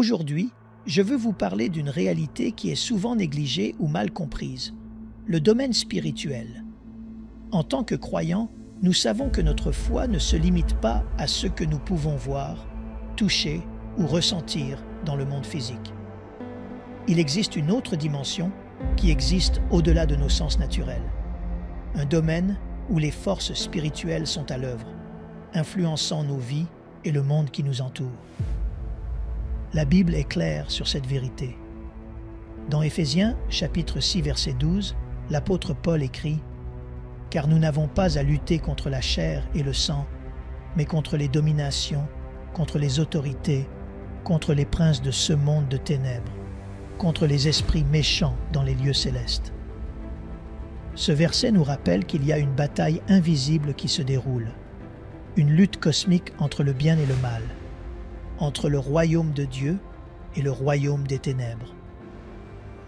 Aujourd'hui, je veux vous parler d'une réalité qui est souvent négligée ou mal comprise, le domaine spirituel. En tant que croyants, nous savons que notre foi ne se limite pas à ce que nous pouvons voir, toucher ou ressentir dans le monde physique. Il existe une autre dimension qui existe au-delà de nos sens naturels. Un domaine où les forces spirituelles sont à l'œuvre, influençant nos vies et le monde qui nous entoure. La Bible est claire sur cette vérité. Dans Éphésiens, chapitre 6, verset 12, l'apôtre Paul écrit « Car nous n'avons pas à lutter contre la chair et le sang, mais contre les dominations, contre les autorités, contre les princes de ce monde de ténèbres, contre les esprits méchants dans les lieux célestes. » Ce verset nous rappelle qu'il y a une bataille invisible qui se déroule, une lutte cosmique entre le bien et le mal, entre le royaume de Dieu et le royaume des ténèbres.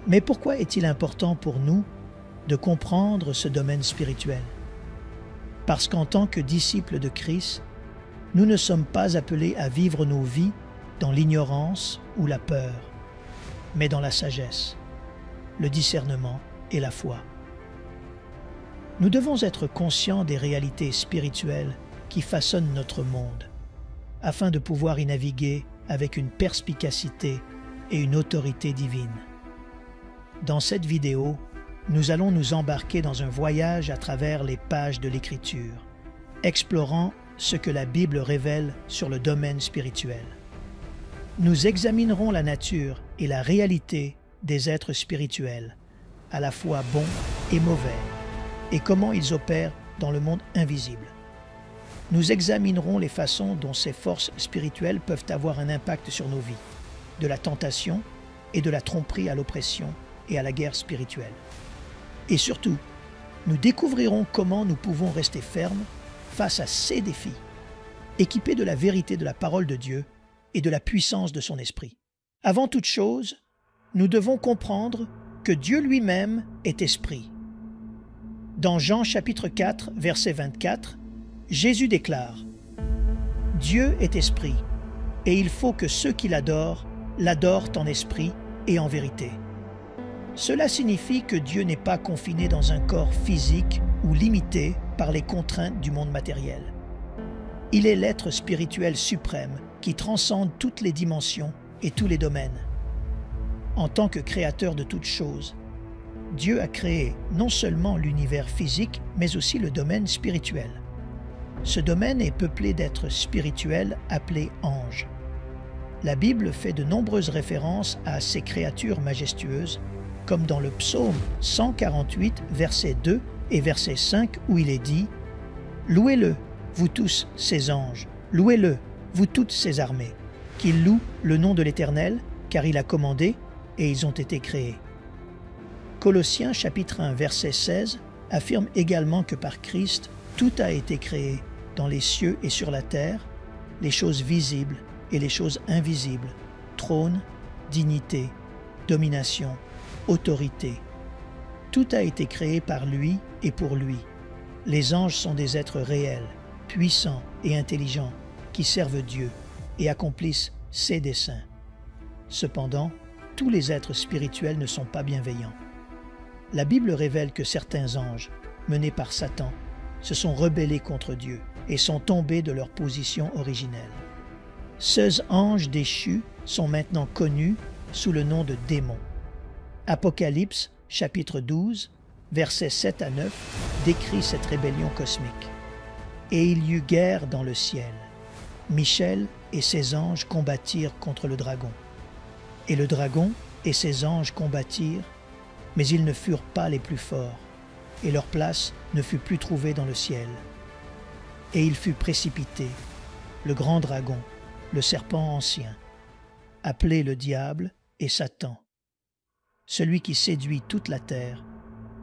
Mais pourquoi est-il important pour nous de comprendre ce domaine spirituel? Parce qu'en tant que disciples de Christ, nous ne sommes pas appelés à vivre nos vies dans l'ignorance ou la peur, mais dans la sagesse, le discernement et la foi. Nous devons être conscients des réalités spirituelles qui façonnent notre monde, afin de pouvoir y naviguer avec une perspicacité et une autorité divine. Dans cette vidéo, nous allons nous embarquer dans un voyage à travers les pages de l'Écriture, explorant ce que la Bible révèle sur le domaine spirituel. Nous examinerons la nature et la réalité des êtres spirituels, à la fois bons et mauvais, et comment ils opèrent dans le monde invisible. Nous examinerons les façons dont ces forces spirituelles peuvent avoir un impact sur nos vies, de la tentation et de la tromperie à l'oppression et à la guerre spirituelle. Et surtout, nous découvrirons comment nous pouvons rester fermes face à ces défis, équipés de la vérité de la parole de Dieu et de la puissance de son esprit. Avant toute chose, nous devons comprendre que Dieu lui-même est esprit. Dans Jean chapitre 4, verset 24, Jésus déclare « Dieu est esprit, et il faut que ceux qui l'adorent en esprit et en vérité. » Cela signifie que Dieu n'est pas confiné dans un corps physique ou limité par les contraintes du monde matériel. Il est l'être spirituel suprême qui transcende toutes les dimensions et tous les domaines. En tant que créateur de toutes choses, Dieu a créé non seulement l'univers physique, mais aussi le domaine spirituel. Ce domaine est peuplé d'êtres spirituels appelés anges. La Bible fait de nombreuses références à ces créatures majestueuses, comme dans le psaume 148, verset 2 et verset 5, où il est dit « Louez-le, vous tous ses anges, louez-le, vous toutes ses armées, qu'ils louent le nom de l'Éternel, car il a commandé, et ils ont été créés. » Colossiens chapitre 1, verset 16 affirme également que par Christ, tout a été créé dans les cieux et sur la terre, les choses visibles et les choses invisibles, trône, dignité, domination, autorité. Tout a été créé par lui et pour lui. Les anges sont des êtres réels, puissants et intelligents qui servent Dieu et accomplissent ses desseins. Cependant, tous les êtres spirituels ne sont pas bienveillants. La Bible révèle que certains anges, menés par Satan, se sont rebellés contre Dieu et sont tombés de leur position originelle. Ces anges déchus sont maintenant connus sous le nom de démons. Apocalypse, chapitre 12, versets 7 à 9, décrit cette rébellion cosmique. « Et il y eut guerre dans le ciel. Michel et ses anges combattirent contre le dragon. Et le dragon et ses anges combattirent, mais ils ne furent pas les plus forts, et leur place ne fut plus trouvée dans le ciel. Et il fut précipité, le grand dragon, le serpent ancien, appelé le diable et Satan, celui qui séduit toute la terre.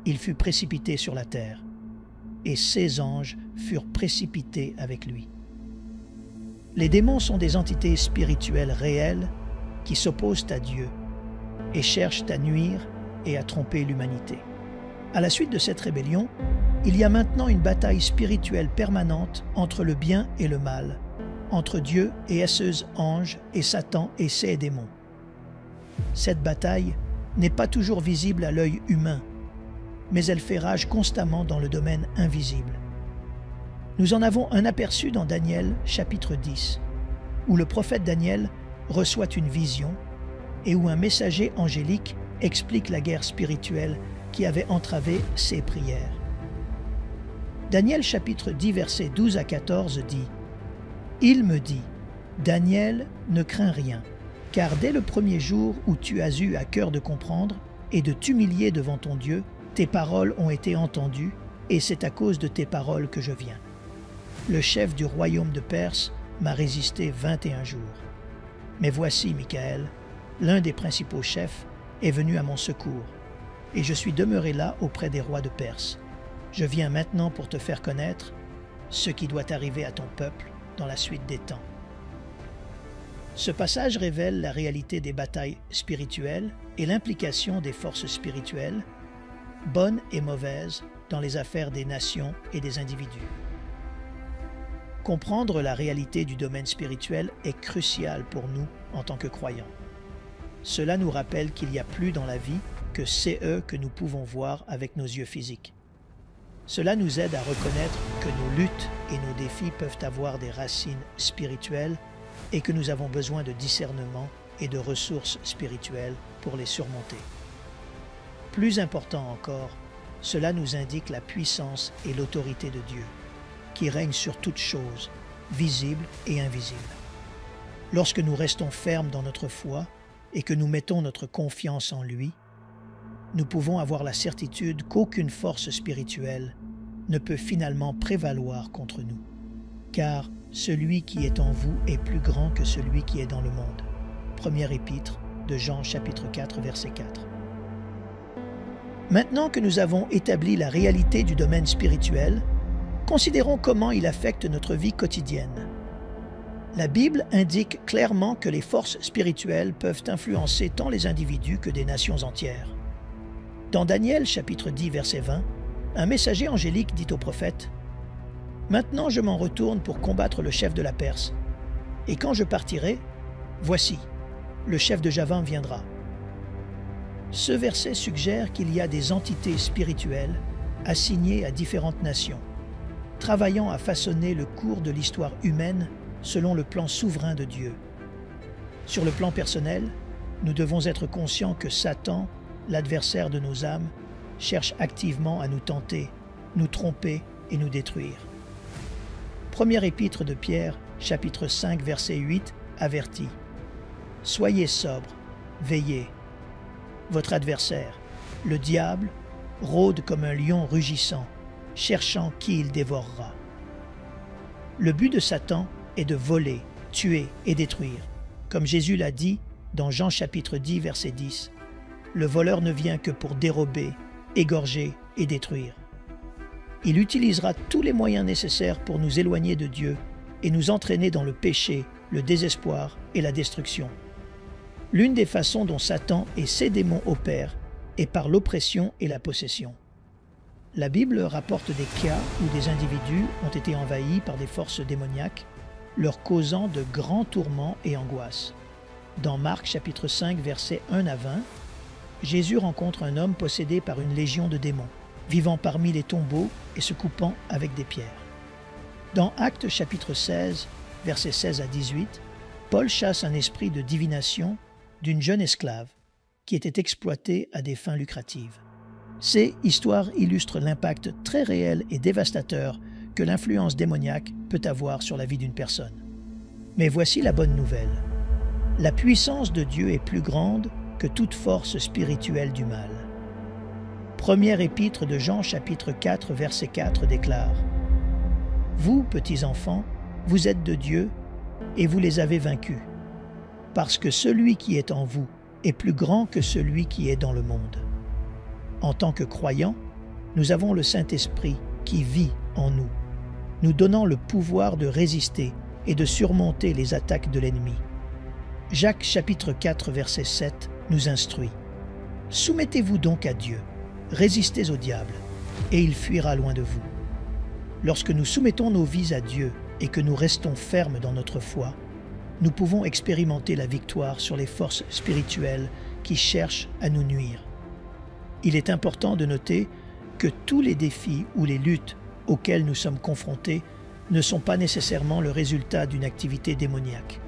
Il fut précipité sur la terre, et ses anges furent précipités avec lui. » Les démons sont des entités spirituelles réelles qui s'opposent à Dieu et cherchent à nuire et à tromper l'humanité. À la suite de cette rébellion, il y a maintenant une bataille spirituelle permanente entre le bien et le mal, entre Dieu et ses anges et Satan et ses démons. Cette bataille n'est pas toujours visible à l'œil humain, mais elle fait rage constamment dans le domaine invisible. Nous en avons un aperçu dans Daniel chapitre 10, où le prophète Daniel reçoit une vision et où un messager angélique explique la guerre spirituelle qui avait entravé ses prières. Daniel chapitre 10 versets 12 à 14 dit « Il me dit, Daniel, ne crains rien, car dès le premier jour où tu as eu à cœur de comprendre et de t'humilier devant ton Dieu, tes paroles ont été entendues, et c'est à cause de tes paroles que je viens. Le chef du royaume de Perse m'a résisté 21 jours. Mais voici, Michael, l'un des principaux chefs, est venu à mon secours, et je suis demeuré là auprès des rois de Perse. Je viens maintenant pour te faire connaître ce qui doit arriver à ton peuple dans la suite des temps. » Ce passage révèle la réalité des batailles spirituelles et l'implication des forces spirituelles, bonnes et mauvaises, dans les affaires des nations et des individus. Comprendre la réalité du domaine spirituel est crucial pour nous en tant que croyants. Cela nous rappelle qu'il y a plus dans la vie que ce que nous pouvons voir avec nos yeux physiques. Cela nous aide à reconnaître que nos luttes et nos défis peuvent avoir des racines spirituelles et que nous avons besoin de discernement et de ressources spirituelles pour les surmonter. Plus important encore, cela nous indique la puissance et l'autorité de Dieu, qui règne sur toutes choses, visibles et invisibles. Lorsque nous restons fermes dans notre foi et que nous mettons notre confiance en lui, nous pouvons avoir la certitude qu'aucune force spirituelle ne peut finalement prévaloir contre nous, car celui qui est en vous est plus grand que celui qui est dans le monde. Première épître de Jean chapitre 4 verset 4. Maintenant que nous avons établi la réalité du domaine spirituel, considérons comment il affecte notre vie quotidienne. La Bible indique clairement que les forces spirituelles peuvent influencer tant les individus que des nations entières. Dans Daniel chapitre 10 verset 20, un messager angélique dit au prophète « Maintenant je m'en retourne pour combattre le chef de la Perse, et quand je partirai, voici, le chef de Javan viendra. » Ce verset suggère qu'il y a des entités spirituelles assignées à différentes nations, travaillant à façonner le cours de l'histoire humaine selon le plan souverain de Dieu. Sur le plan personnel, nous devons être conscients que Satan, l'adversaire de nos âmes, cherche activement à nous tenter, nous tromper et nous détruire. Première épître de Pierre, chapitre 5, verset 8, avertit « Soyez sobres, veillez. Votre adversaire, le diable, rôde comme un lion rugissant, cherchant qui il dévorera. » Le but de Satan est de voler, tuer et détruire. Comme Jésus l'a dit dans Jean chapitre 10, verset 10, « Le voleur ne vient que pour dérober, égorger et détruire. » Il utilisera tous les moyens nécessaires pour nous éloigner de Dieu et nous entraîner dans le péché, le désespoir et la destruction. L'une des façons dont Satan et ses démons opèrent est par l'oppression et la possession. La Bible rapporte des cas où des individus ont été envahis par des forces démoniaques, leur causant de grands tourments et angoisses. Dans Marc chapitre 5, versets 1 à 20, Jésus rencontre un homme possédé par une légion de démons, vivant parmi les tombeaux et se coupant avec des pierres. Dans Actes chapitre 16, versets 16 à 18, Paul chasse un esprit de divination d'une jeune esclave qui était exploitée à des fins lucratives. Ces histoires illustrent l'impact très réel et dévastateur que l'influence démoniaque peut avoir sur la vie d'une personne. Mais voici la bonne nouvelle. La puissance de Dieu est plus grande que toute force spirituelle du mal. Première épître de Jean chapitre 4 verset 4 déclare « Vous, petits enfants, vous êtes de Dieu et vous les avez vaincus, parce que celui qui est en vous est plus grand que celui qui est dans le monde. » En tant que croyants, nous avons le Saint-Esprit qui vit en nous, nous donnant le pouvoir de résister et de surmonter les attaques de l'ennemi. Jacques chapitre 4 verset 7 nous instruit « Soumettez-vous donc à Dieu, résistez au diable, et il fuira loin de vous. » Lorsque nous soumettons nos vies à Dieu et que nous restons fermes dans notre foi, nous pouvons expérimenter la victoire sur les forces spirituelles qui cherchent à nous nuire. Il est important de noter que tous les défis ou les luttes auxquels nous sommes confrontés ne sont pas nécessairement le résultat d'une activité démoniaque.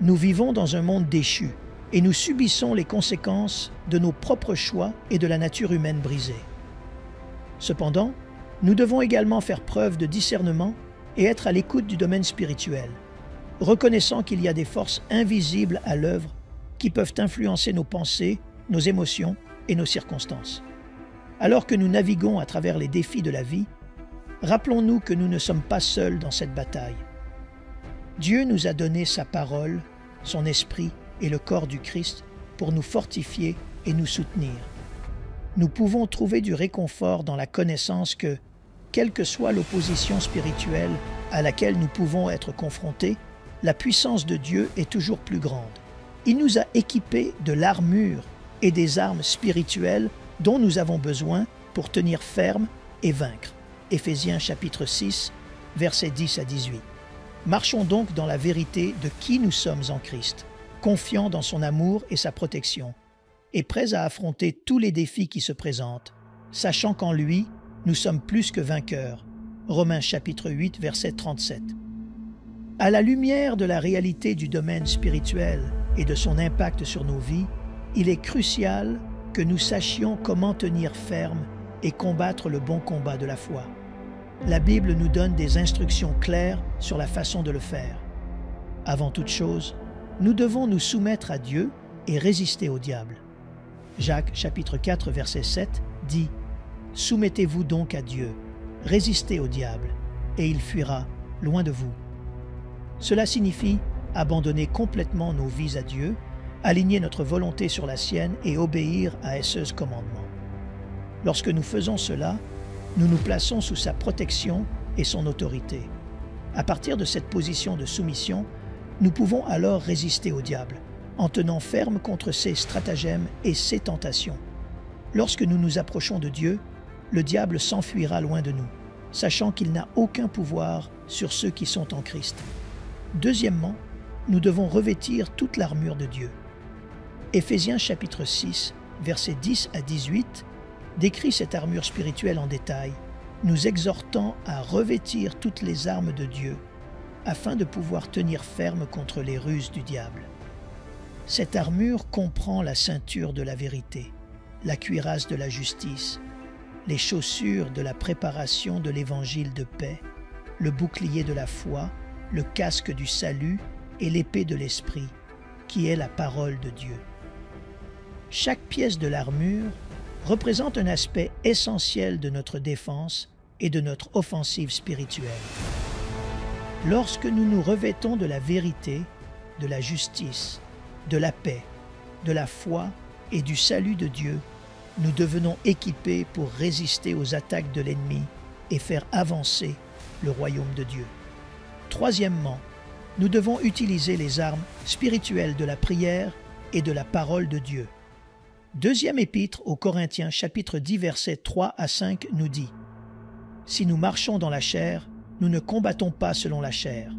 Nous vivons dans un monde déchu et nous subissons les conséquences de nos propres choix et de la nature humaine brisée. Cependant, nous devons également faire preuve de discernement et être à l'écoute du domaine spirituel, reconnaissant qu'il y a des forces invisibles à l'œuvre qui peuvent influencer nos pensées, nos émotions et nos circonstances. Alors que nous naviguons à travers les défis de la vie, rappelons-nous que nous ne sommes pas seuls dans cette bataille. Dieu nous a donné sa parole, son esprit et le corps du Christ pour nous fortifier et nous soutenir. Nous pouvons trouver du réconfort dans la connaissance que, quelle que soit l'opposition spirituelle à laquelle nous pouvons être confrontés, la puissance de Dieu est toujours plus grande. Il nous a équipés de l'armure et des armes spirituelles dont nous avons besoin pour tenir ferme et vaincre. Éphésiens chapitre 6, versets 10 à 18. Marchons donc dans la vérité de qui nous sommes en Christ, confiants dans son amour et sa protection, et prêts à affronter tous les défis qui se présentent, sachant qu'en lui, nous sommes plus que vainqueurs. Romains chapitre 8, verset 37. À la lumière de la réalité du domaine spirituel et de son impact sur nos vies, il est crucial que nous sachions comment tenir ferme et combattre le bon combat de la foi. La Bible nous donne des instructions claires sur la façon de le faire. Avant toute chose, nous devons nous soumettre à Dieu et résister au diable. Jacques chapitre 4 verset 7 dit « Soumettez-vous donc à Dieu, résistez au diable, et il fuira loin de vous. » Cela signifie abandonner complètement nos vies à Dieu, aligner notre volonté sur la sienne et obéir à ses commandements. Lorsque nous faisons cela, nous nous plaçons sous sa protection et son autorité. À partir de cette position de soumission, nous pouvons alors résister au diable, en tenant ferme contre ses stratagèmes et ses tentations. Lorsque nous nous approchons de Dieu, le diable s'enfuira loin de nous, sachant qu'il n'a aucun pouvoir sur ceux qui sont en Christ. Deuxièmement, nous devons revêtir toute l'armure de Dieu. Éphésiens chapitre 6, versets 10 à 18, décrit cette armure spirituelle en détail, nous exhortant à revêtir toutes les armes de Dieu afin de pouvoir tenir ferme contre les ruses du diable. Cette armure comprend la ceinture de la vérité, la cuirasse de la justice, les chaussures de la préparation de l'évangile de paix, le bouclier de la foi, le casque du salut et l'épée de l'esprit, qui est la parole de Dieu. Chaque pièce de l'armure représente un aspect essentiel de notre défense et de notre offensive spirituelle. Lorsque nous nous revêtons de la vérité, de la justice, de la paix, de la foi et du salut de Dieu, nous devenons équipés pour résister aux attaques de l'ennemi et faire avancer le royaume de Dieu. Troisièmement, nous devons utiliser les armes spirituelles de la prière et de la parole de Dieu. Deuxième épître aux Corinthiens, chapitre 10, versets 3 à 5 nous dit « Si nous marchons dans la chair, nous ne combattons pas selon la chair,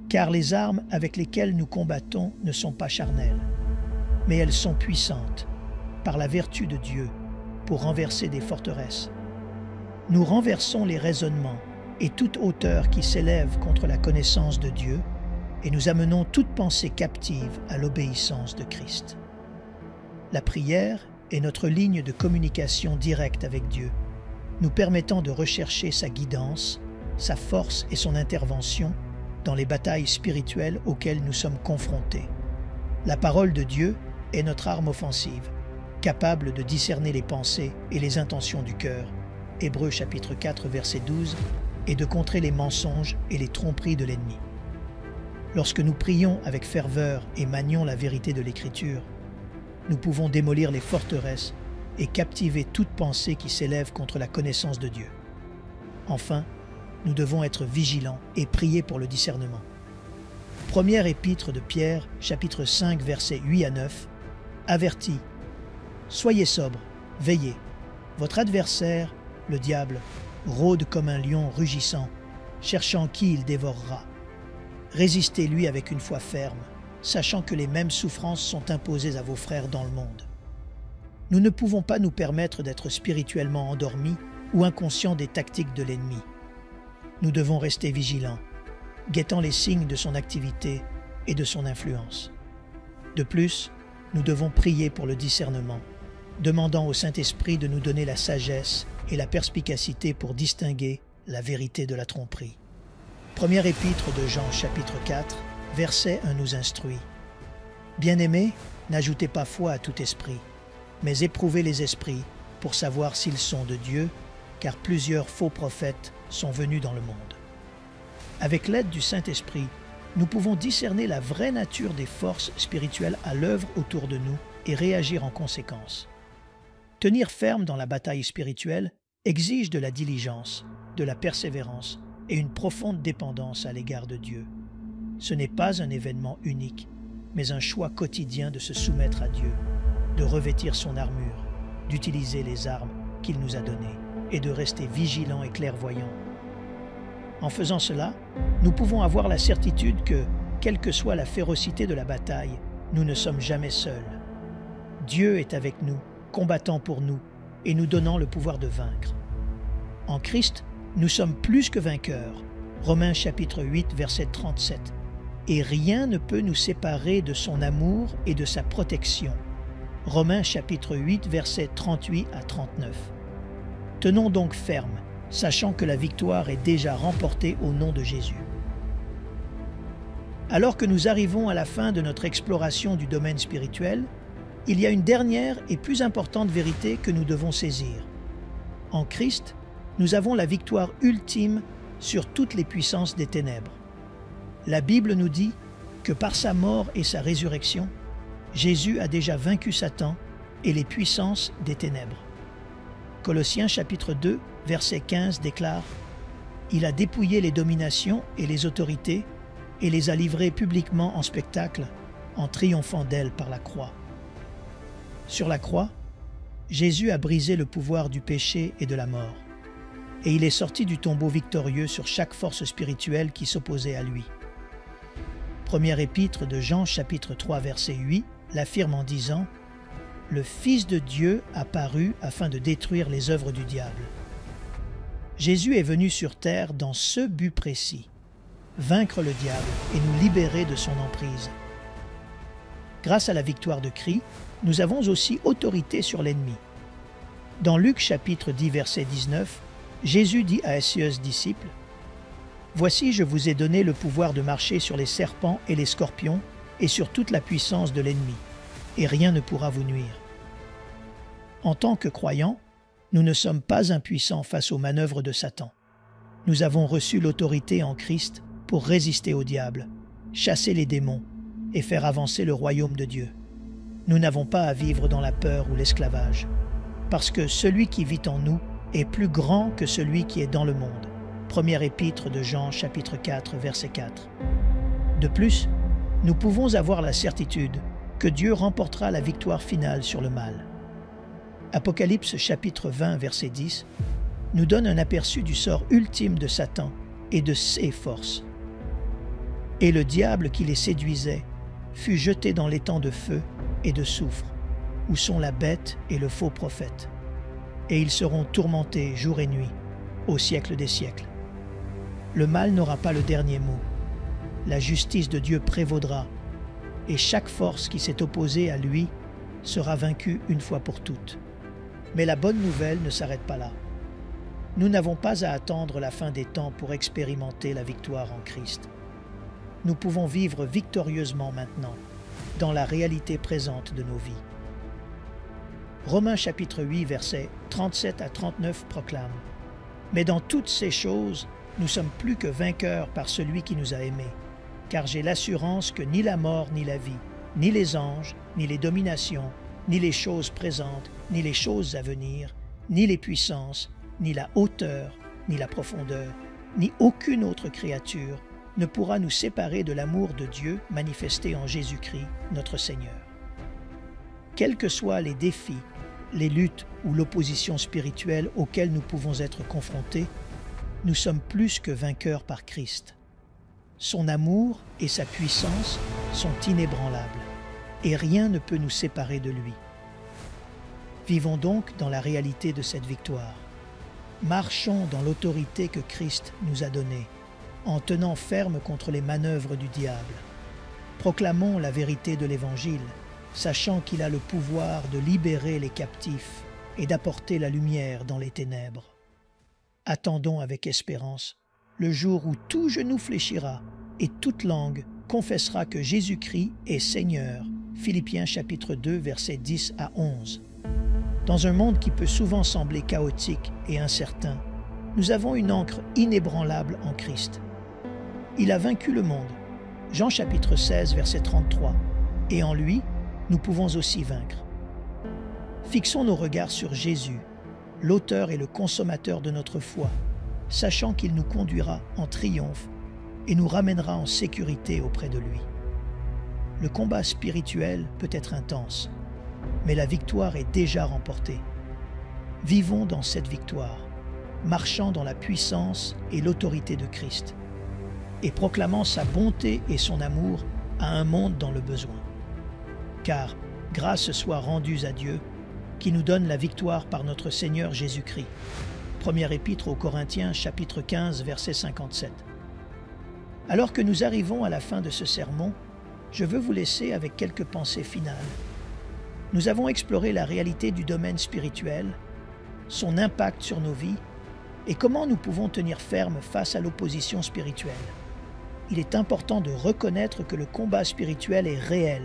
car les armes avec lesquelles nous combattons ne sont pas charnelles, mais elles sont puissantes, par la vertu de Dieu, pour renverser des forteresses. Nous renversons les raisonnements et toute hauteur qui s'élève contre la connaissance de Dieu, et nous amenons toute pensée captive à l'obéissance de Christ. » La prière est notre ligne de communication directe avec Dieu, nous permettant de rechercher sa guidance, sa force et son intervention dans les batailles spirituelles auxquelles nous sommes confrontés. La parole de Dieu est notre arme offensive, capable de discerner les pensées et les intentions du cœur, Hébreux chapitre 4 verset 12, et de contrer les mensonges et les tromperies de l'ennemi. Lorsque nous prions avec ferveur et manions la vérité de l'Écriture, nous pouvons démolir les forteresses et captiver toute pensée qui s'élève contre la connaissance de Dieu. Enfin, nous devons être vigilants et prier pour le discernement. Première épître de Pierre, chapitre 5, versets 8 à 9, avertit « Soyez sobres, veillez. Votre adversaire, le diable, rôde comme un lion rugissant, cherchant qui il dévorera. Résistez-lui avec une foi ferme, sachant que les mêmes souffrances sont imposées à vos frères dans le monde. Nous ne pouvons pas nous permettre d'être spirituellement endormis ou inconscients des tactiques de l'ennemi. Nous devons rester vigilants, guettant les signes de son activité et de son influence. De plus, nous devons prier pour le discernement, demandant au Saint-Esprit de nous donner la sagesse et la perspicacité pour distinguer la vérité de la tromperie. Première épître de Jean, chapitre 4, verset 1 nous instruit. Bien-aimés, n'ajoutez pas foi à tout esprit, mais éprouvez les esprits pour savoir s'ils sont de Dieu, car plusieurs faux prophètes sont venus dans le monde. Avec l'aide du Saint-Esprit, nous pouvons discerner la vraie nature des forces spirituelles à l'œuvre autour de nous et réagir en conséquence. Tenir ferme dans la bataille spirituelle exige de la diligence, de la persévérance et une profonde dépendance à l'égard de Dieu. Ce n'est pas un événement unique, mais un choix quotidien de se soumettre à Dieu, de revêtir son armure, d'utiliser les armes qu'il nous a données et de rester vigilants et clairvoyants. En faisant cela, nous pouvons avoir la certitude que, quelle que soit la férocité de la bataille, nous ne sommes jamais seuls. Dieu est avec nous, combattant pour nous et nous donnant le pouvoir de vaincre. En Christ, nous sommes plus que vainqueurs. Romains chapitre 8, verset 37. Et rien ne peut nous séparer de son amour et de sa protection. Romains chapitre 8, versets 38 à 39. Tenons donc ferme, sachant que la victoire est déjà remportée au nom de Jésus. Alors que nous arrivons à la fin de notre exploration du domaine spirituel, il y a une dernière et plus importante vérité que nous devons saisir. En Christ, nous avons la victoire ultime sur toutes les puissances des ténèbres. La Bible nous dit que par sa mort et sa résurrection, Jésus a déjà vaincu Satan et les puissances des ténèbres. Colossiens chapitre 2, verset 15 déclare « Il a dépouillé les dominations et les autorités et les a livrées publiquement en spectacle en triomphant d'elles par la croix. » Sur la croix, Jésus a brisé le pouvoir du péché et de la mort, et il est sorti du tombeau victorieux sur chaque force spirituelle qui s'opposait à lui. Première épître de Jean chapitre 3 verset 8 l'affirme en disant « Le Fils de Dieu a paru afin de détruire les œuvres du diable. » Jésus est venu sur terre dans ce but précis, vaincre le diable et nous libérer de son emprise. Grâce à la victoire de Christ, nous avons aussi autorité sur l'ennemi. Dans Luc chapitre 10 verset 19, Jésus dit à ses disciples « Voici, je vous ai donné le pouvoir de marcher sur les serpents et les scorpions et sur toute la puissance de l'ennemi, et rien ne pourra vous nuire. » En tant que croyants, nous ne sommes pas impuissants face aux manœuvres de Satan. Nous avons reçu l'autorité en Christ pour résister au diable, chasser les démons et faire avancer le royaume de Dieu. Nous n'avons pas à vivre dans la peur ou l'esclavage, parce que celui qui vit en nous est plus grand que celui qui est dans le monde. Première épître de Jean, chapitre 4, verset 4. De plus, nous pouvons avoir la certitude que Dieu remportera la victoire finale sur le mal. Apocalypse chapitre 20, verset 10, nous donne un aperçu du sort ultime de Satan et de ses forces. « Et le diable qui les séduisait fut jeté dans l'étang de feu et de soufre, où sont la bête et le faux prophète. Et ils seront tourmentés jour et nuit, au siècle des siècles. Le mal n'aura pas le dernier mot. La justice de Dieu prévaudra, et chaque force qui s'est opposée à lui sera vaincue une fois pour toutes. Mais la bonne nouvelle ne s'arrête pas là. Nous n'avons pas à attendre la fin des temps pour expérimenter la victoire en Christ. Nous pouvons vivre victorieusement maintenant, dans la réalité présente de nos vies. Romains chapitre 8, versets 37 à 39 proclame « Mais dans toutes ces choses, nous sommes plus que vainqueurs par celui qui nous a aimés, car j'ai l'assurance que ni la mort ni la vie, ni les anges, ni les dominations, ni les choses présentes, ni les choses à venir, ni les puissances, ni la hauteur, ni la profondeur, ni aucune autre créature ne pourra nous séparer de l'amour de Dieu manifesté en Jésus-Christ, notre Seigneur. » Quels que soient les défis, les luttes ou l'opposition spirituelle auxquelles nous pouvons être confrontés, nous sommes plus que vainqueurs par Christ. Son amour et sa puissance sont inébranlables, et rien ne peut nous séparer de lui. Vivons donc dans la réalité de cette victoire. Marchons dans l'autorité que Christ nous a donnée, en tenant ferme contre les manœuvres du diable. Proclamons la vérité de l'Évangile, sachant qu'il a le pouvoir de libérer les captifs et d'apporter la lumière dans les ténèbres. Attendons avec espérance le jour où tout genou fléchira et toute langue confessera que Jésus-Christ est Seigneur. Philippiens chapitre 2, versets 10 à 11. Dans un monde qui peut souvent sembler chaotique et incertain, nous avons une ancre inébranlable en Christ. Il a vaincu le monde. Jean chapitre 16, verset 33. Et en lui, nous pouvons aussi vaincre. Fixons nos regards sur Jésus, l'auteur et le consommateur de notre foi, sachant qu'il nous conduira en triomphe et nous ramènera en sécurité auprès de lui. Le combat spirituel peut être intense, mais la victoire est déjà remportée. Vivons dans cette victoire, marchant dans la puissance et l'autorité de Christ, et proclamant sa bonté et son amour à un monde dans le besoin. Car grâce soit rendue à Dieu, qui nous donne la victoire par notre Seigneur Jésus-Christ. Première épître aux Corinthiens, chapitre 15, verset 57. Alors que nous arrivons à la fin de ce sermon, je veux vous laisser avec quelques pensées finales. Nous avons exploré la réalité du domaine spirituel, son impact sur nos vies et comment nous pouvons tenir ferme face à l'opposition spirituelle. Il est important de reconnaître que le combat spirituel est réel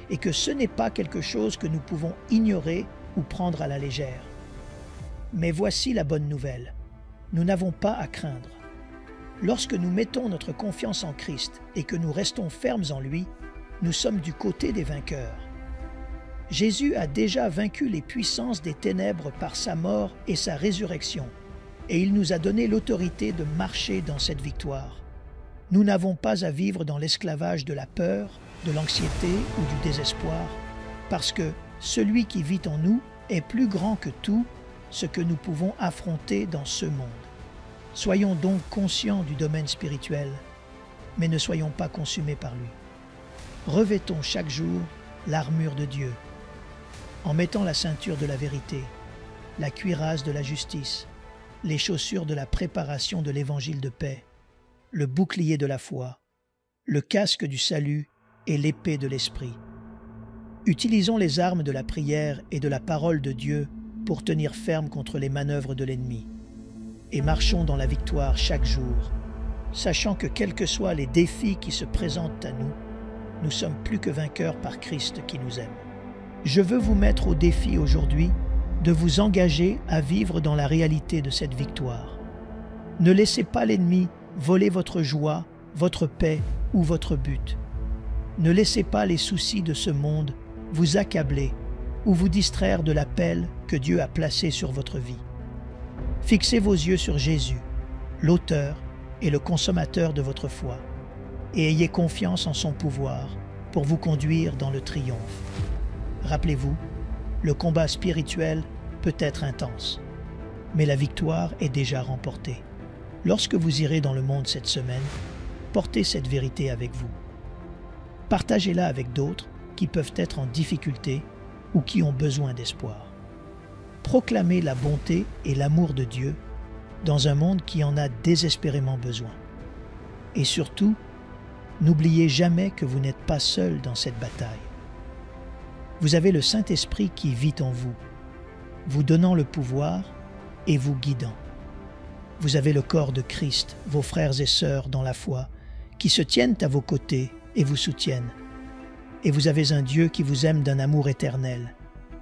et que ce n'est pas quelque chose que nous pouvons ignorer ou prendre à la légère. Mais voici la bonne nouvelle. Nous n'avons pas à craindre. Lorsque nous mettons notre confiance en Christ et que nous restons fermes en lui, nous sommes du côté des vainqueurs. Jésus a déjà vaincu les puissances des ténèbres par sa mort et sa résurrection, et il nous a donné l'autorité de marcher dans cette victoire. Nous n'avons pas à vivre dans l'esclavage de la peur, de l'anxiété ou du désespoir, parce que celui qui vit en nous est plus grand que tout ce que nous pouvons affronter dans ce monde. Soyons donc conscients du domaine spirituel, mais ne soyons pas consumés par lui. Revêtons chaque jour l'armure de Dieu, en mettant la ceinture de la vérité, la cuirasse de la justice, les chaussures de la préparation de l'évangile de paix, le bouclier de la foi, le casque du salut et l'épée de l'esprit. Utilisons les armes de la prière et de la parole de Dieu pour tenir ferme contre les manœuvres de l'ennemi. Et marchons dans la victoire chaque jour, sachant que quels que soient les défis qui se présentent à nous, nous sommes plus que vainqueurs par Christ qui nous aime. Je veux vous mettre au défi aujourd'hui de vous engager à vivre dans la réalité de cette victoire. Ne laissez pas l'ennemi voler votre joie, votre paix ou votre but. Ne laissez pas les soucis de ce monde vous accabler ou vous distraire de l'appel que Dieu a placé sur votre vie. Fixez vos yeux sur Jésus, l'auteur et le consommateur de votre foi, et ayez confiance en son pouvoir pour vous conduire dans le triomphe. Rappelez-vous, le combat spirituel peut être intense, mais la victoire est déjà remportée. Lorsque vous irez dans le monde cette semaine, portez cette vérité avec vous. Partagez-la avec d'autres qui peuvent être en difficulté ou qui ont besoin d'espoir. Proclamez la bonté et l'amour de Dieu dans un monde qui en a désespérément besoin. Et surtout, n'oubliez jamais que vous n'êtes pas seul dans cette bataille. Vous avez le Saint-Esprit qui vit en vous, vous donnant le pouvoir et vous guidant. Vous avez le corps de Christ, vos frères et sœurs dans la foi, qui se tiennent à vos côtés et vous soutiennent. Et vous avez un Dieu qui vous aime d'un amour éternel,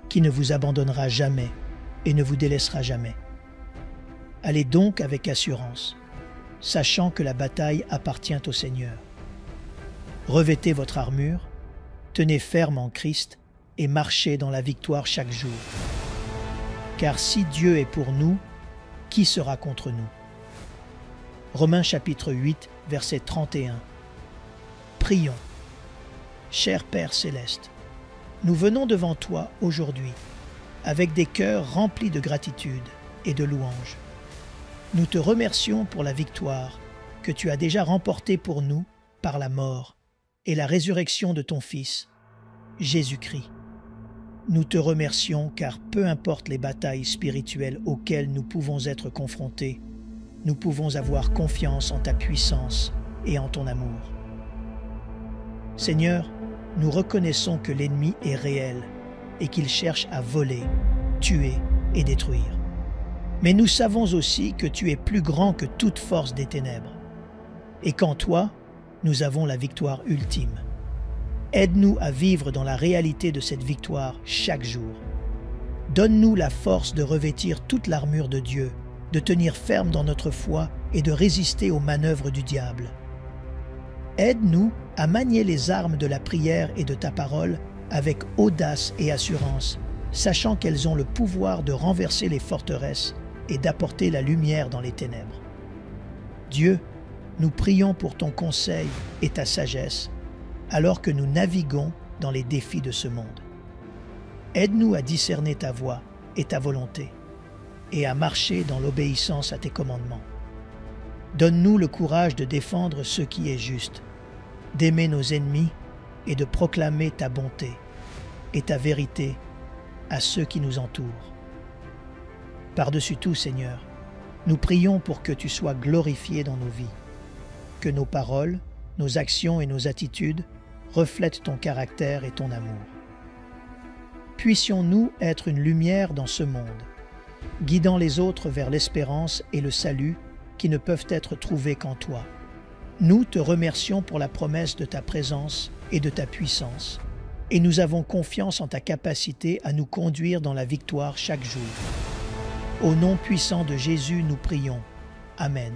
qui ne vous abandonnera jamais et ne vous délaissera jamais. Allez donc avec assurance, sachant que la bataille appartient au Seigneur. Revêtez votre armure, tenez ferme en Christ et marchez dans la victoire chaque jour. Car si Dieu est pour nous, qui sera contre nous? Romains chapitre 8, verset 31. Prions. Cher Père céleste, nous venons devant toi aujourd'hui avec des cœurs remplis de gratitude et de louange. Nous te remercions pour la victoire que tu as déjà remportée pour nous par la mort et la résurrection de ton Fils, Jésus-Christ. Nous te remercions car peu importe les batailles spirituelles auxquelles nous pouvons être confrontés, nous pouvons avoir confiance en ta puissance et en ton amour. Seigneur, nous reconnaissons que l'ennemi est réel et qu'il cherche à voler, tuer et détruire. Mais nous savons aussi que tu es plus grand que toute force des ténèbres et qu'en toi, nous avons la victoire ultime. Aide-nous à vivre dans la réalité de cette victoire chaque jour. Donne-nous la force de revêtir toute l'armure de Dieu, de tenir ferme dans notre foi et de résister aux manœuvres du diable. Aide-nous à manier les armes de la prière et de ta parole avec audace et assurance, sachant qu'elles ont le pouvoir de renverser les forteresses et d'apporter la lumière dans les ténèbres. Dieu, nous prions pour ton conseil et ta sagesse, alors que nous naviguons dans les défis de ce monde. Aide-nous à discerner ta voie et ta volonté, et à marcher dans l'obéissance à tes commandements. Donne-nous le courage de défendre ce qui est juste, d'aimer nos ennemis et de proclamer ta bonté et ta vérité à ceux qui nous entourent. Par-dessus tout, Seigneur, nous prions pour que tu sois glorifié dans nos vies, que nos paroles, nos actions et nos attitudes reflètent ton caractère et ton amour. Puissions-nous être une lumière dans ce monde, guidant les autres vers l'espérance et le salut qui ne peuvent être trouvés qu'en toi. Nous te remercions pour la promesse de ta présence et de ta puissance, et nous avons confiance en ta capacité à nous conduire dans la victoire chaque jour. Au nom puissant de Jésus, nous prions. Amen.